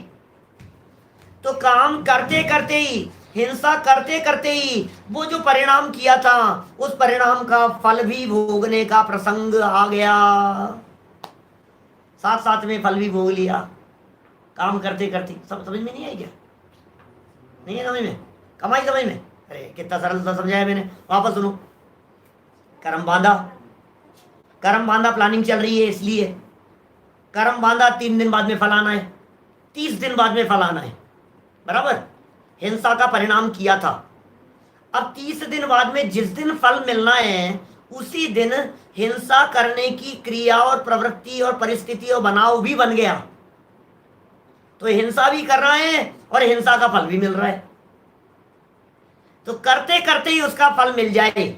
तो काम करते करते ही, हिंसा करते करते ही वो जो परिणाम किया था उस परिणाम का फल भी भोगने का प्रसंग आ गया। साथ साथ में फल भी भोग लिया काम करते करते। सब समझ में नहीं आई क्या? नहीं है समझ में? कमाई समझ में? अरे कितना सरलता समझाया मैंने, वापस सुनो। कर्म बांधा, कर्म बांधा, प्लानिंग चल रही है इसलिए कर्म बांधा। 3 दिन बाद में फल आना है, 30 दिन बाद में फल आना है, बराबर। हिंसा का परिणाम किया था, अब 30 दिन बाद में जिस दिन फल मिलना है उसी दिन हिंसा करने की क्रिया और प्रवृत्ति और परिस्थिति और बनाव भी बन गया। तो हिंसा भी कर रहा है और हिंसा का फल भी मिल रहा है। तो करते करते ही उसका फल मिल जाए,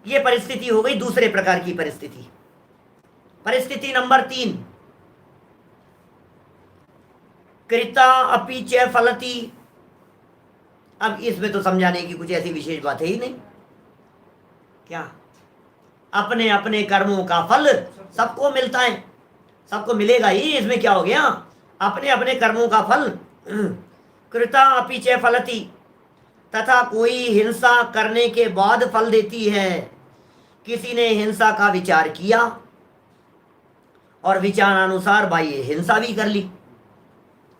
ये परिस्थिति हो गई दूसरे प्रकार की परिस्थिति। परिस्थिति नंबर 3, कृता अपि च फलति। अब इसमें तो समझाने की कुछ ऐसी विशेष बात है ही नहीं। क्या? अपने अपने कर्मों का फल सबको मिलता है, सबको मिलेगा ही, इसमें क्या हो गया? अपने अपने कर्मों का फल। कृता अपि च फलति, तथा कोई हिंसा करने के बाद फल देती है। किसी ने हिंसा का विचार किया और विचारानुसार बाह्य हिंसा भी कर ली,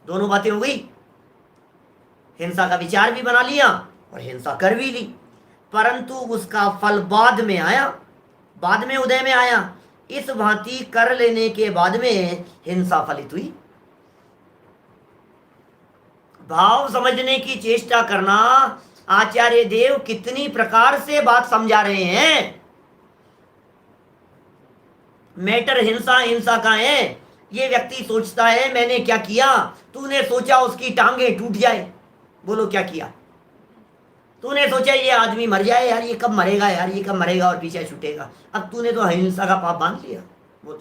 दोनों बातें हो गई। हिंसा का विचार भी बना लिया और हिंसा कर भी ली, परंतु उसका फल बाद में आया, बाद में उदय में आया। इस भांति कर लेने के बाद में हिंसा फलित हुई। भाव समझने की चेष्टा करना, आचार्य देव कितनी प्रकार से बात समझा रहे हैं। मैटर हिंसा हिंसा का है। ये व्यक्ति सोचता है मैंने क्या किया, तूने सोचा उसकी टांगे टूट जाए, बोलो क्या किया? तूने सोचा ये आदमी मर जाए, यार ये कब मरेगा, यार ये कब मरेगा और पीछे छूटेगा। अब तूने तो हिंसा का पाप बांध लिया। बोल,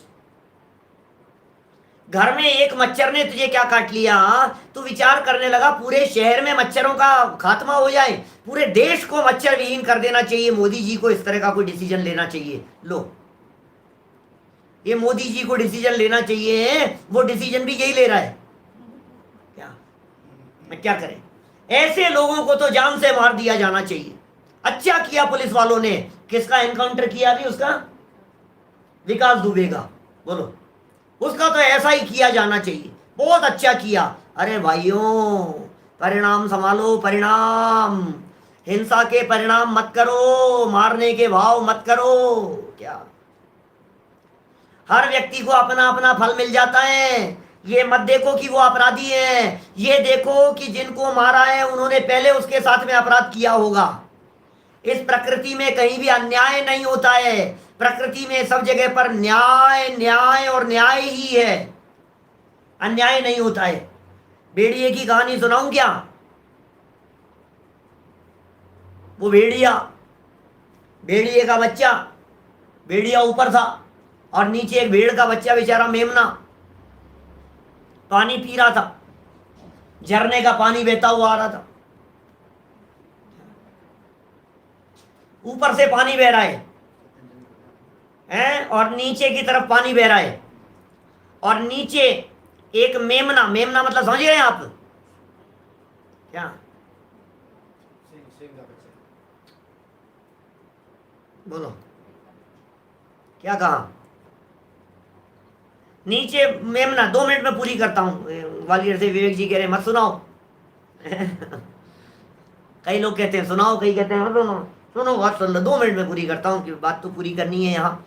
घर में एक मच्छर ने तुझे क्या काट लिया, तू विचार करने लगा पूरे शहर में मच्छरों का खात्मा हो जाए, पूरे देश को मच्छर विहीन कर देना चाहिए, मोदी जी को इस तरह का कोई डिसीजन लेना चाहिए। लो, ये मोदी जी को डिसीजन लेना चाहिए, वो डिसीजन भी यही ले रहा है। क्या मैं क्या करें? ऐसे लोगों को तो जान से मार दिया जाना चाहिए। अच्छा किया पुलिस वालों ने, किसका एनकाउंटर किया अभी? उसका विकास दुबे का, बोलो उसका तो ऐसा ही किया जाना चाहिए, बहुत अच्छा किया। अरे भाइयों, परिणाम संभालो, परिणाम। हिंसा के परिणाम मत करो, मारने के भाव मत करो। क्या हर व्यक्ति को अपना अपना फल मिल जाता है? ये मत देखो कि वो अपराधी है, ये देखो कि जिनको मारा है उन्होंने पहले उसके साथ में अपराध किया होगा। इस प्रकृति में कहीं भी अन्याय नहीं होता है, प्रकृति में सब जगह पर न्याय न्याय और न्याय ही है, अन्याय नहीं होता है। भेड़िए की कहानी सुनाऊं क्या? वो भेड़िए का बच्चा, भेड़िया ऊपर था और नीचे एक भेड़ का बच्चा बेचारा मेमना पानी पी रहा था, झरने का पानी बहता हुआ आ रहा था। ऊपर से पानी बह रहा है और नीचे की तरफ पानी बह रहा है, और नीचे एक मेमना, मेमना मतलब समझ रहे हैं आप क्या? बोलो क्या कहा? नीचे मेमना, 2 मिनट में पूरी करता हूं। ग्वालियर से विवेक जी कह रहे मत सुनाओ। कई लोग कहते हैं सुनाओ, कई कहते हैं मत सुनो। सुनो, बात सुन लो, 2 मिनट में पूरी करता हूँ, बात तो पूरी करनी है यहाँ।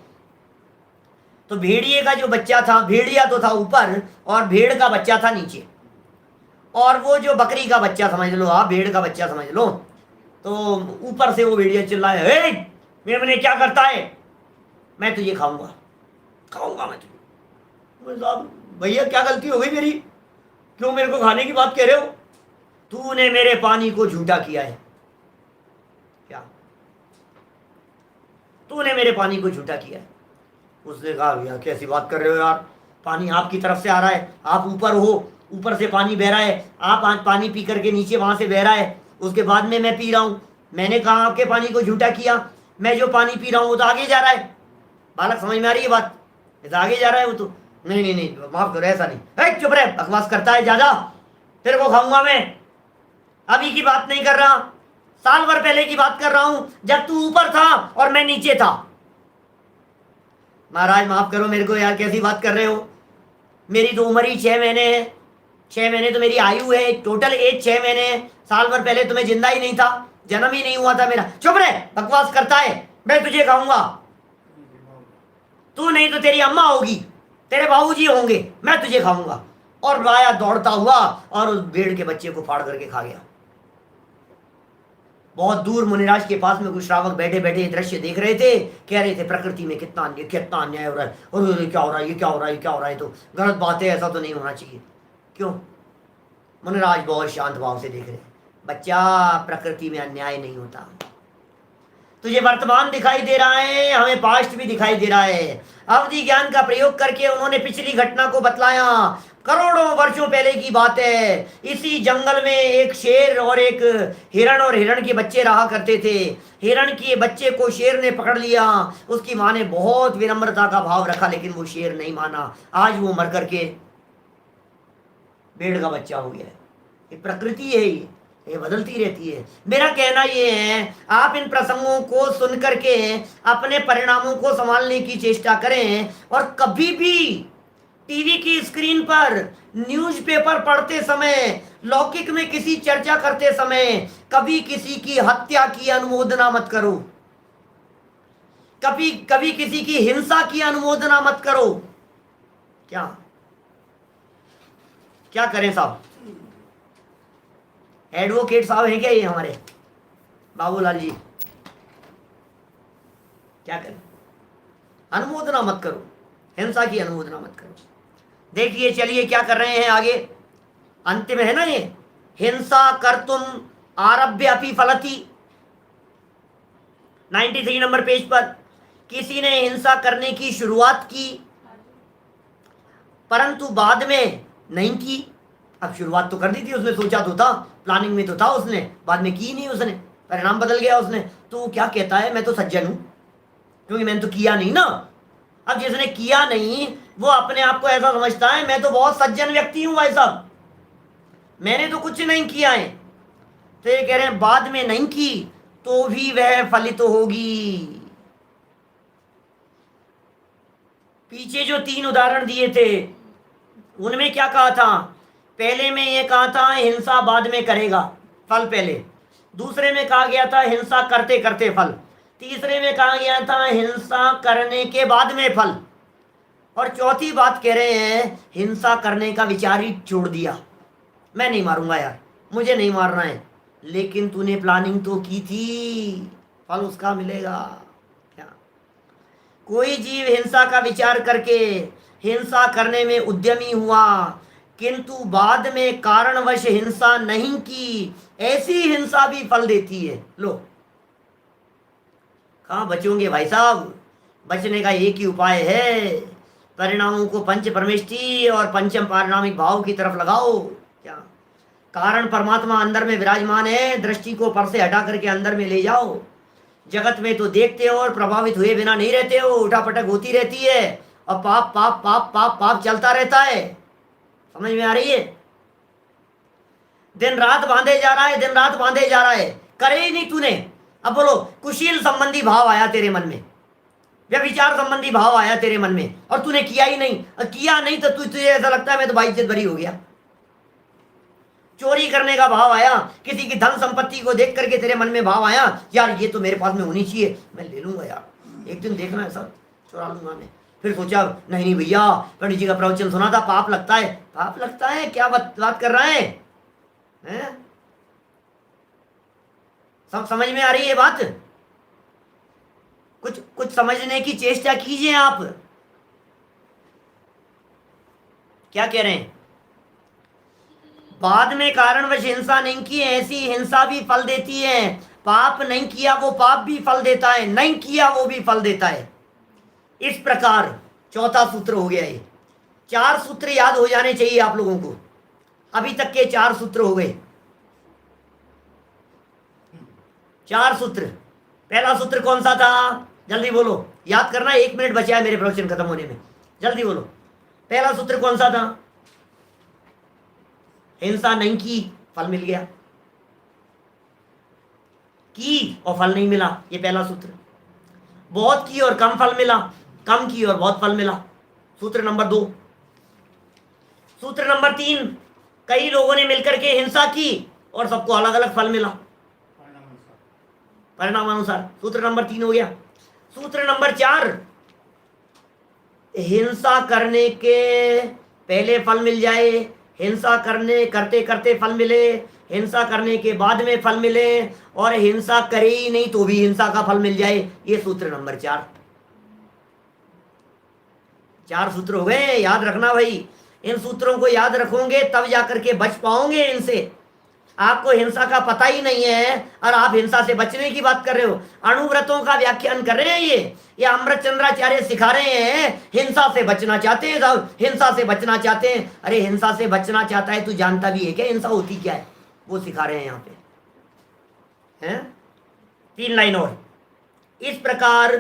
तो भेड़िए का जो बच्चा था, भेड़िया तो था ऊपर और भेड़ का बच्चा था नीचे, और वो जो बकरी का बच्चा समझ लो आप, भेड़ का बच्चा समझ लो, तो ऊपर से वो भेड़िया चिल्लाया, हे मेमने क्या करता है, मैं तुझे खाऊंगा, खाऊंगा मैं तुझे। साहब भैया क्या गलती हो गई मेरी, क्यों मेरे को खाने की बात कह रहे हो? तूने मेरे पानी को झूठा किया है। क्या? तूने मेरे पानी को झूठा किया है। उसने कहा भैया कैसी बात कर रहे हो यार, पानी आपकी तरफ से आ रहा है, आप ऊपर हो, ऊपर से पानी बह रहा है, आप आज पानी पी करके नीचे वहां से बह रहा है, उसके बाद में मैं पी रहा हूं। मैंने कहा आपके पानी को झूठा किया, मैं जो पानी पी रहा हूं वो तो आगे जा रहा है। बालक समझ में आ रही है बात? ऐसा आगे जा रहा है वो तो। नहीं नहीं नहीं, माफ करो, ऐसा नहीं। चुप रहे, बकवास करता है ज्यादा, तेरे को खाऊंगा मैं। अभी की बात नहीं कर रहा, साल भर पहले की बात कर रहा हूं, जब तू ऊपर था और मैं नीचे था। महाराज माफ करो मेरे को यार, कैसी बात कर रहे हो? मेरी तो उम्र ही 6 महीने है, 6 महीने तो मेरी आयु है, टोटल एज 6 महीने है। साल भर पहले तो मैं जिंदा ही नहीं था, जन्म ही नहीं हुआ था मेरा। चुप रहे, बकवास करता है, मैं तुझे खाऊंगा। तू नहीं तो तेरी अम्मा होगी, तेरे बाबूजी होंगे, मैं तुझे खाऊंगा। और आया दौड़ता हुआ और उस भेड़ के बच्चे को फाड़ करके खा गया। बहुत दूर मुनिराज के पास में कुछ श्रावक बैठे बैठे ये दृश्य देख रहे थे, कह रहे थे प्रकृति में कितना अन्याय हो रहा है, और ये क्या हो रहा है, ये क्या हो रहा है, ये क्या हो रहा है, तो गलत बात है, ऐसा तो नहीं होना चाहिए। क्यों? मुनिराज बहुत शांत भाव से देख रहे, बच्चा, प्रकृति में अन्याय नहीं होता। तुझे वर्तमान दिखाई दे रहा है, हमें पास्ट भी दिखाई दे रहा है। अवधि ज्ञान का प्रयोग करके उन्होंने पिछली घटना को बतलाया। करोड़ों वर्षों पहले की बात है। इसी जंगल में एक शेर और एक हिरण और हिरण के बच्चे रहा करते थे। हिरण के बच्चे को शेर ने पकड़ लिया। उसकी माँ ने बहुत विनम्रता का भाव रखा, लेकिन वो शेर नहीं माना। आज वो मर करके भेड़ का बच्चा हो गया है। ये प्रकृति है, ये बदलती रहती है। मेरा कहना ये है, आप इन प्रसंगों को सुन करके अपने परिणामों को संभालने की चेष्टा करें, और कभी भी टीवी की स्क्रीन पर, न्यूज़पेपर पढ़ते समय, लौकिक में किसी चर्चा करते समय कभी किसी की हत्या की अनुमोदना मत करो। कभी किसी की हिंसा की अनुमोदना मत करो। क्या करें साहब? एडवोकेट साहब हैं क्या ये हमारे बाबूलाल जी? क्या करें? अनुमोदना मत करो, हिंसा की अनुमोदना मत करो। देखिए, चलिए क्या कर रहे हैं आगे, अंतिम है ना ये, हिंसा कर्तुम आरभ्य अपि फलति। 93 नंबर पेज पर किसी ने हिंसा करने की शुरुआत की, परंतु बाद में नहीं की। अब शुरुआत तो कर दी थी उसने, सोचा तो था, प्लानिंग में तो था उसने, बाद में की नहीं उसने, परिणाम बदल गया उसने। तो वो क्या कहता है, मैं तो सज्जन हूं, क्योंकि मैंने तो किया नहीं ना। अब जिसने किया नहीं वो अपने आप को ऐसा समझता है, मैं तो बहुत सज्जन व्यक्ति हूं भाई साहब, मैंने तो कुछ नहीं किया है। तो ये कह रहे हैं बाद में नहीं की तो भी वह फलित होगी। पीछे जो 3 उदाहरण दिए थे उनमें क्या कहा था? पहले में ये कहा था हिंसा बाद में करेगा, फल पहले। दूसरे में कहा गया था हिंसा करते करते फल। तीसरे में कहा गया था हिंसा करने के बाद में फल। और चौथी बात कह रहे हैं हिंसा करने का विचार ही छोड़ दिया। मैं नहीं मारूंगा यार, मुझे नहीं मारना है, लेकिन तूने प्लानिंग तो की थी, फल उसका मिलेगा। क्या कोई जीव हिंसा का विचार करके हिंसा करने में उद्यमी हुआ, किंतु बाद में कारणवश हिंसा नहीं की, ऐसी हिंसा भी फल देती है। लो, कहाँ बचोगे भाई साहब? बचने का एक ही उपाय है, परिणामों को पंच परमेष्टि और पंचम पारिणामिक भाव की तरफ लगाओ। क्या कारण परमात्मा अंदर में विराजमान है, दृष्टि को पर से हटा करके अंदर में ले जाओ। जगत में तो देखते हो और प्रभावित हुए बिना नहीं रहते हो, उठापटक होती रहती है और पाप पाप पाप पाप पाप चलता रहता है। समझ में आ रही है? दिन रात बांधे जा रहा है, दिन रात बांधे जा रहा है, करे ही नहीं तूने। अब बोलो, कुशील संबंधी भाव आया तेरे मन में, व्यभिचार संबंधी भाव आया तेरे मन में, और तूने किया ही नहीं। किया नहीं तो तुझे ऐसा लगता है मैं तो बाइज्जत बरी हो गया। चोरी करने का भाव आया, किसी की धन संपत्ति को देख करके तेरे मन में भाव आया, यार ये तो मेरे पास में होनी चाहिए, मैं ले लूंगा यार, एक दिन देखना है सर, चुरा लूंगा मैं। फिर सोचा नहीं भैया, पंडित जी का प्रवचन सुना था, पाप लगता है। पाप लगता है? क्या बात कर रहे हैं? सब समझ में आ रही है बात? कुछ समझने की चेष्टा कीजिए आप। क्या कह रहे हैं? बाद में कारणवश हिंसा नहीं की, ऐसी हिंसा भी फल देती है। पाप नहीं किया वो पाप भी फल देता है, नहीं किया वो भी फल देता है। इस प्रकार चौथा सूत्र हो गया ये। 4 सूत्र याद हो जाने चाहिए आप लोगों को। अभी तक के 4 सूत्र हो गए। 4 सूत्र। पहला सूत्र कौन सा था? जल्दी बोलो, याद करना, 1 मिनट बचा है मेरे प्रवचन खत्म होने में, जल्दी बोलो। पहला सूत्र कौन सा था? हिंसा नहीं की, फल मिल गया। की और फल नहीं मिला, ये पहला सूत्र। बहुत की और कम फल मिला, कम की और बहुत फल मिला, सूत्र नंबर 2। सूत्र नंबर 3, कई लोगों ने मिलकर के हिंसा की और सबको अलग अलग फल मिला, परिणाम अनुसार। सूत्र नंबर 3 हो गया। सूत्र नंबर 4, हिंसा करने के पहले फल मिल जाए, हिंसा करते करते फल मिले, हिंसा करने के बाद में फल मिले, और हिंसा करे ही नहीं तो भी हिंसा का फल मिल जाए, ये सूत्र नंबर 4। 4 सूत्र हो गए, याद रखना भाई। इन सूत्रों को याद रखोगे तब जाकर के बच पाओगे इनसे। आपको हिंसा का पता ही नहीं है और आप हिंसा से बचने की बात कर रहे हो। अणुव्रतों का व्याख्यान कर रहे हैं ये अमृतचंद्राचार्य सिखा रहे हैं। हिंसा से बचना चाहते हैं साहब, हिंसा से बचना चाहते हैं। अरे हिंसा से बचना चाहता है, तू जानता भी है क्या हिंसा होती क्या है? वो सिखा रहे हैं यहाँ पे, हैं? 3 लाइन और। इस प्रकार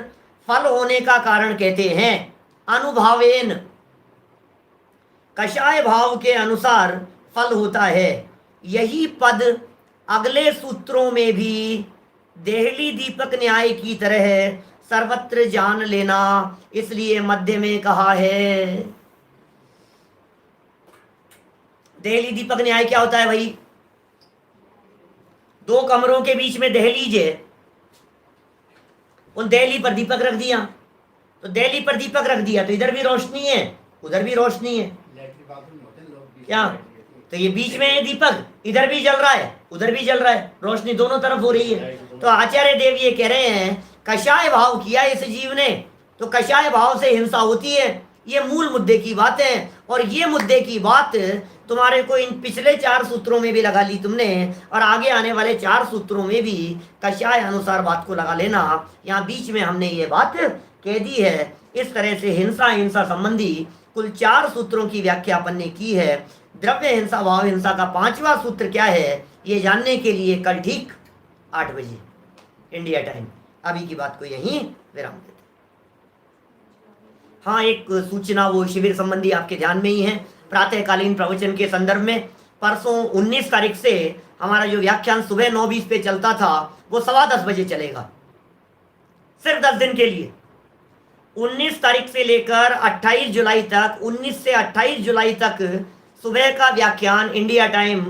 फल होने का कारण कहते हैं अनुभावेन, कषाय भाव के अनुसार फल होता है। यही पद अगले सूत्रों में भी देहली दीपक न्याय की तरह सर्वत्र जान लेना, इसलिए मध्य में कहा है। देहली दीपक न्याय क्या होता है भाई? 2 कमरों के बीच में दहलीज है, उन दहली पर दीपक रख दिया, तो दहली पर दीपक रख दिया तो इधर भी रोशनी है उधर भी रोशनी है, क्या? तो ये बीच में है दीपक, इधर भी जल रहा है उधर भी जल रहा है, रोशनी दोनों तरफ हो रही है। तो आचार्य देव ये कह रहे हैं कषाय भाव किया इस जीव ने, तो कषाय भाव से हिंसा होती है। ये मूल मुद्दे की बात है, और ये मुद्दे की बात तुम्हारे को इन पिछले 4 सूत्रों में भी लगा ली तुमने, और आगे आने वाले 4 सूत्रों में भी कषाय अनुसार बात को लगा लेना। यहाँ बीच में हमने ये बात कह दी है। इस तरह से हिंसा संबंधी कुल 4 सूत्रों की व्याख्या अपन ने की है। द्रव्य हिंसा भाव हिंसा का 5वां सूत्र क्या है, ये जानने के लिए कल ठीक 8 बजे इंडिया टाइम। अभी की बात को यहीं विराम देते। हाँ, एक सूचना वो शिविर संबंधी आपके ध्यान में ही है। प्रातःकालीन प्रवचन के संदर्भ में परसों 19 तारीख से हमारा जो व्याख्यान सुबह 9:20 पे चलता था वो 10:15 बजे चलेगा, सिर्फ 10 दिन के लिए। 19 तारीख से लेकर 28 जुलाई तक, 19 से 28 जुलाई तक सुबह का व्याख्यान इंडिया टाइम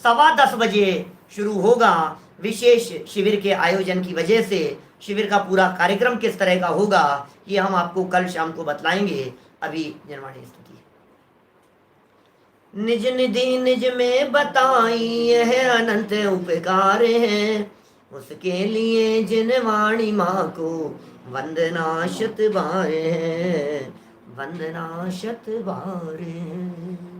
10:15 बजे शुरू होगा। विशेष शिविर के आयोजन की वजह से शिविर का पूरा कार्यक्रम किस तरह का होगा ये हम आपको कल शाम को बतलाएंगे। अभी निर्वाणी स्तुति। निज निधि निज में बताई यह अनंत उपकार है, उसके लिए जिन वाणी माँ को वंदना शत बार है, वंदना शत बार है।